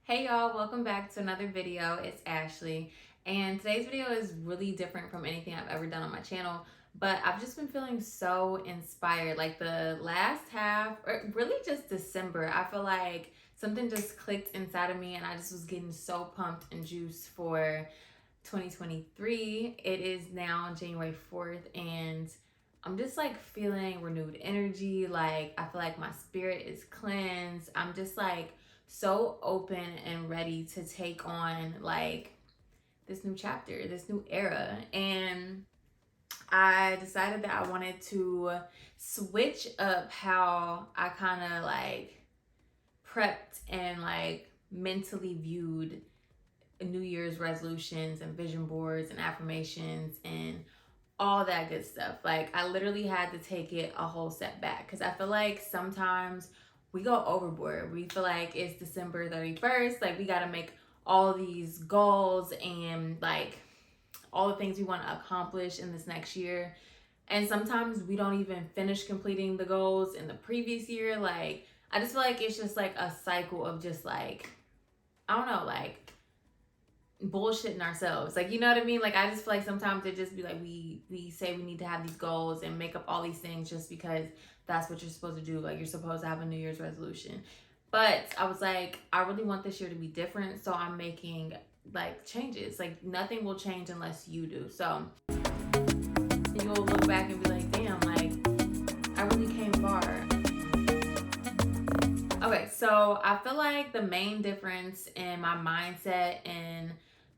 Hey y'all, welcome back to another video. It's Ashley, and today's video is really different from anything I've ever done on my channel, but I've just been feeling so inspired. Like the last half, or really just December, I feel like something just clicked inside of me and I just was getting so pumped and juiced for 2023. It is now January 4th and I'm just like feeling renewed energy. Like I feel like my spirit is cleansed. I'm just like so open and ready to take on like this new chapter, this new era. And I decided that I wanted to switch up how I kind of like prepped and like mentally viewed New Year's resolutions and vision boards and affirmations and all that good stuff. Like I literally had to take it a whole step back because I feel like sometimes we go overboard. We feel like it's December 31st, like we got to make all these goals and like all the things we want to accomplish in this next year. And sometimes we don't even finish completing the goals in the previous year. Like I just feel like it's just like a cycle of just like I don't know, like bullshitting ourselves. Like, you know what I mean? Like I just feel like sometimes it just be like we say we need to have these goals and make up all these things just because that's what you're supposed to do. Like you're supposed to have a New Year's resolution. But I was like, I really want this year to be different, so I'm making like changes. Like nothing will change unless you do. So you'll look back and be like, damn, like I really came far. Okay, so I feel like the main difference in my mindset and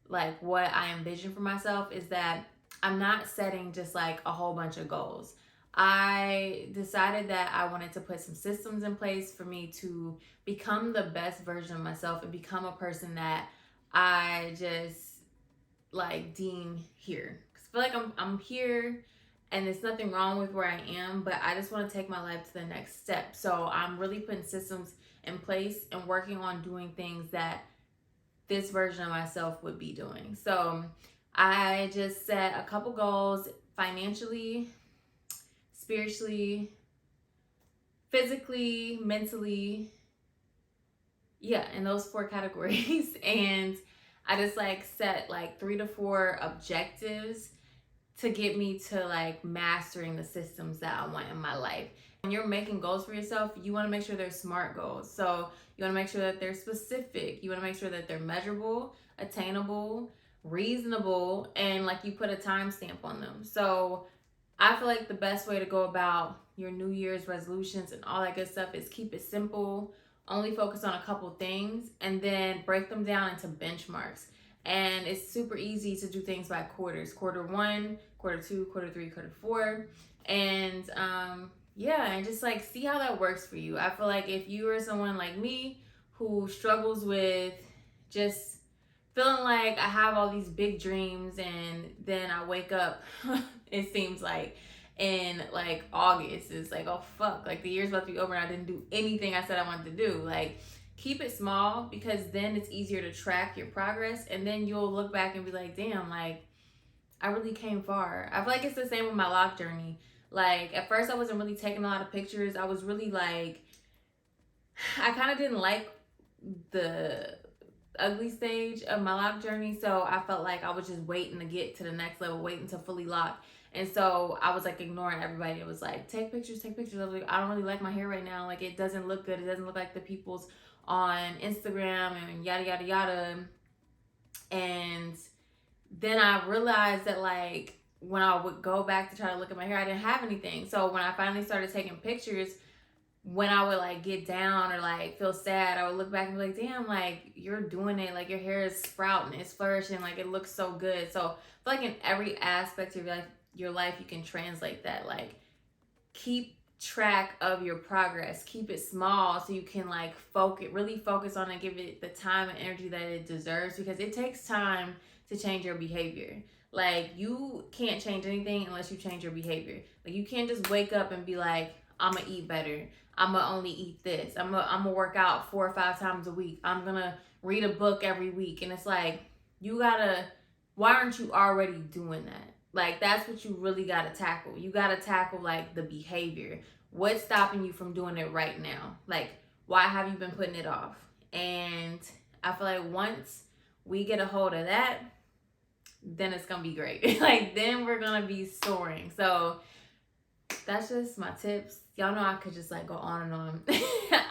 like what I envision for myself is that I'm not setting just like a whole bunch of goals. I decided that I wanted to put some systems in place for me to become the best version of myself and become a person that I just like deem here. 'Cause I feel like I'm here and there's nothing wrong with where I am, but I just want to take my life to the next step. So I'm really putting systems in place and working on doing things that this version of myself would be doing. So I just set a couple goals financially, spiritually, physically, mentally. Yeah, in those four categories. And I just like set like 3 to 4 objectives to get me to like mastering the systems that I want in my life. When you're making goals for yourself, you want to make sure they're smart goals. So you want to make sure that they're specific. You want to make sure that they're measurable, attainable, reasonable, and like you put a timestamp on them. So I feel like the best way to go about your New Year's resolutions and all that good stuff is keep it simple, only focus on a couple things, and then break them down into benchmarks. And it's super easy to do things by quarters: quarter 1, quarter 2, quarter 3, quarter 4. And yeah, and just like see how that works for you. I feel like if you are someone like me who struggles with just feeling like I have all these big dreams and then I wake up, it seems like in like August, it's like, oh fuck, like the year's about to be over and I didn't do anything I said I wanted to do. Like keep it small because then it's easier to track your progress and then you'll look back and be like, damn, like I really came far. I feel like it's the same with my lock journey. Like at first I wasn't really taking a lot of pictures. I was really like, I kind of didn't like the ugly stage of my lock journey, so I felt like I was just waiting to get to the next level, waiting to fully lock. And so I was like ignoring everybody. It was like, take pictures, take pictures. I was like, I don't really like my hair right now. Like it doesn't look good. It doesn't look like the people's on Instagram and yada yada yada. And then I realized that like when I would go back to try to look at my hair, I didn't have anything. So when I finally started taking pictures, when I would like get down or like feel sad, I would look back and be like, damn, like you're doing it. Like your hair is sprouting, it's flourishing, like it looks so good. So I feel like in every aspect of your life, you can translate that. Like keep track of your progress, keep it small so you can like really focus on it, give it the time and energy that it deserves because it takes time to change your behavior. Like you can't change anything unless you change your behavior. Like you can't just wake up and be like, I'm gonna eat better. I'm gonna only eat this. I'm gonna work out 4 or 5 times a week. I'm gonna read a book every week. And it's like, why aren't you already doing that? Like that's what you really gotta tackle. You gotta tackle like the behavior. What's stopping you from doing it right now? Like why have you been putting it off? And I feel like once we get a hold of that, then it's gonna be great. Like then we're gonna be soaring. So that's just my tips. Y'all know I could just like go on and on.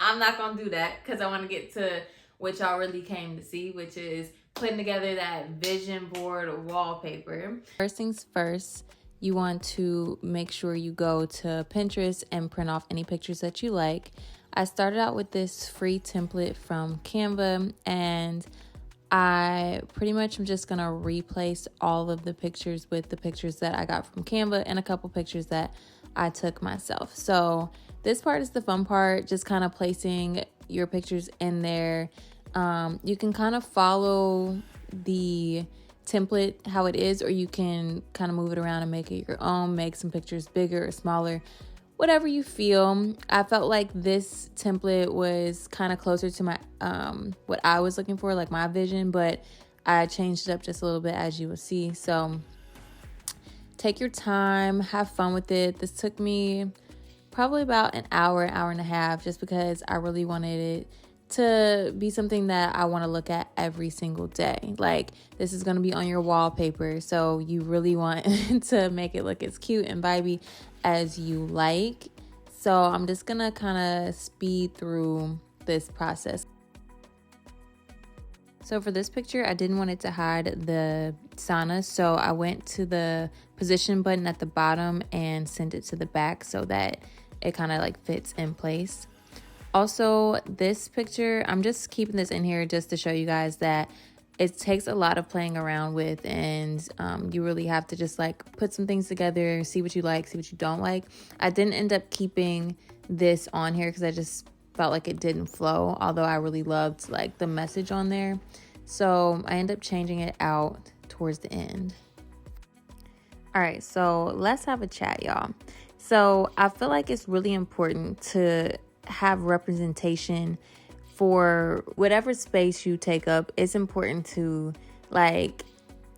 I'm not gonna do that because I want to get to what y'all really came to see, which is putting together that vision board wallpaper. First things first, you want to make sure you go to Pinterest and print off any pictures that you like. I started out with this free template from Canva, and I pretty much am just gonna replace all of the pictures with the pictures that I got from Canva and a couple pictures that I took myself. So this part is the fun part, just kind of placing your pictures in there. You can kind of follow the template how it is, or you can kind of move it around and make it your own, make some pictures bigger or smaller, whatever you feel. I felt like this template was kind of closer to my what I was looking for, like my vision, but I changed it up just a little bit, as you will see. So take your time, have fun with it. This took me probably about an hour and a half, just because I really wanted it to be something that I want to look at every single day. Like, this is going to be on your wallpaper, so you really want to make it look as cute and vibey as you like. So I'm just going to kind of speed through this process. So for this picture, I didn't want it to hide the sauna, so I went to the position button at the bottom and sent it to the back so that it kind of like fits in place. Also, this picture, I'm just keeping this in here just to show you guys that it takes a lot of playing around with, and you really have to just like put some things together, see what you like, see what you don't like. I didn't end up keeping this on here because I just felt like it didn't flow, although I really loved like the message on there. So I ended up changing it out towards the end. All right, so let's have a chat, y'all. So I feel like it's really important to have representation for whatever space you take up. It's important to, like,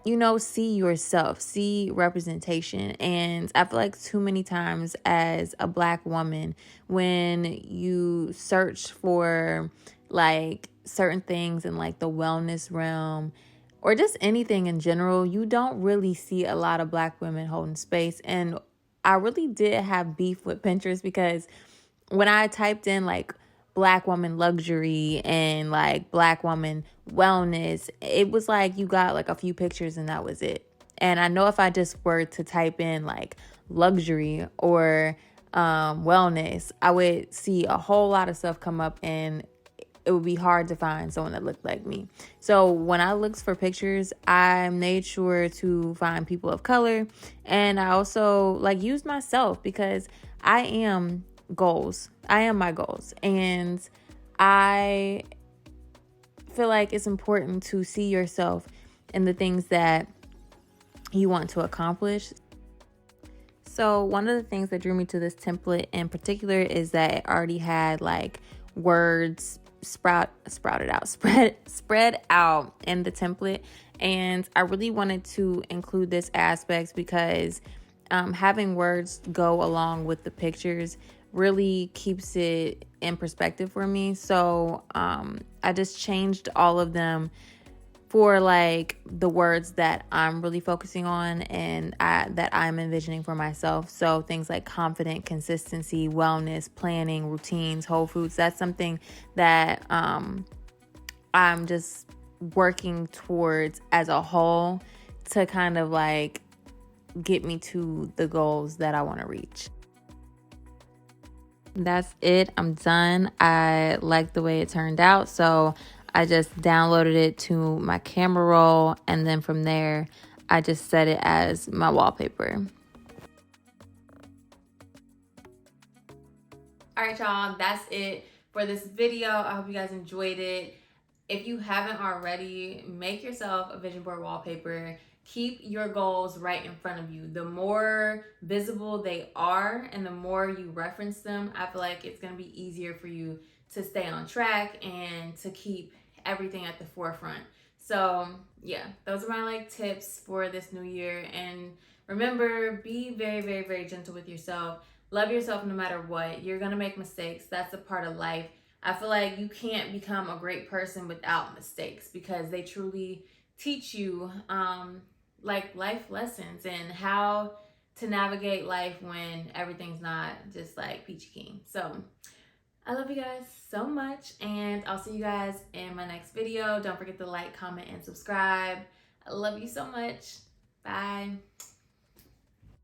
you know, see yourself, see representation. And I feel like too many times as a Black woman, when you search for like certain things in like the wellness realm or just anything in general, you don't really see a lot of Black women holding space. And I really did have beef with Pinterest, because when I typed in like Black woman luxury and like Black woman wellness, it was like you got like a few pictures and that was it. And I know if I just were to type in like luxury or wellness, I would see a whole lot of stuff come up, and it would be hard to find someone that looked like me. So when I looked for pictures, I made sure to find people of color, and I also like used myself, because I am goals. I am my goals, and I feel like it's important to see yourself in the things that you want to accomplish. So one of the things that drew me to this template in particular is that it already had like words spread out in the template, and I really wanted to include this aspect because having words go along with the pictures really keeps it in perspective for me. So I just changed all of them for like the words that I'm really focusing on and that I'm envisioning for myself. So things like confident, consistency, wellness, planning, routines, whole foods. That's something that I'm just working towards as a whole to kind of like get me to the goals that I want to reach. That's it. I'm done. I like the way it turned out, so I just downloaded it to my camera roll, and then from there, I just set it as my wallpaper. All right, y'all, that's it for this video. I hope you guys enjoyed it. If you haven't already, make yourself a vision board wallpaper. Keep your goals right in front of you. The more visible they are and the more you reference them, I feel like it's going to be easier for you to stay on track and to keep everything at the forefront. So yeah, those are my like tips for this new year. And remember, be very, very, very gentle with yourself. Love yourself no matter what. You're going to make mistakes. That's a part of life. I feel like you can't become a great person without mistakes, because they truly teach you like life lessons and how to navigate life when everything's not just like peachy keen. So I love you guys so much, and I'll see you guys in my next video. Don't forget to like, comment, and subscribe. I love you so much. Bye.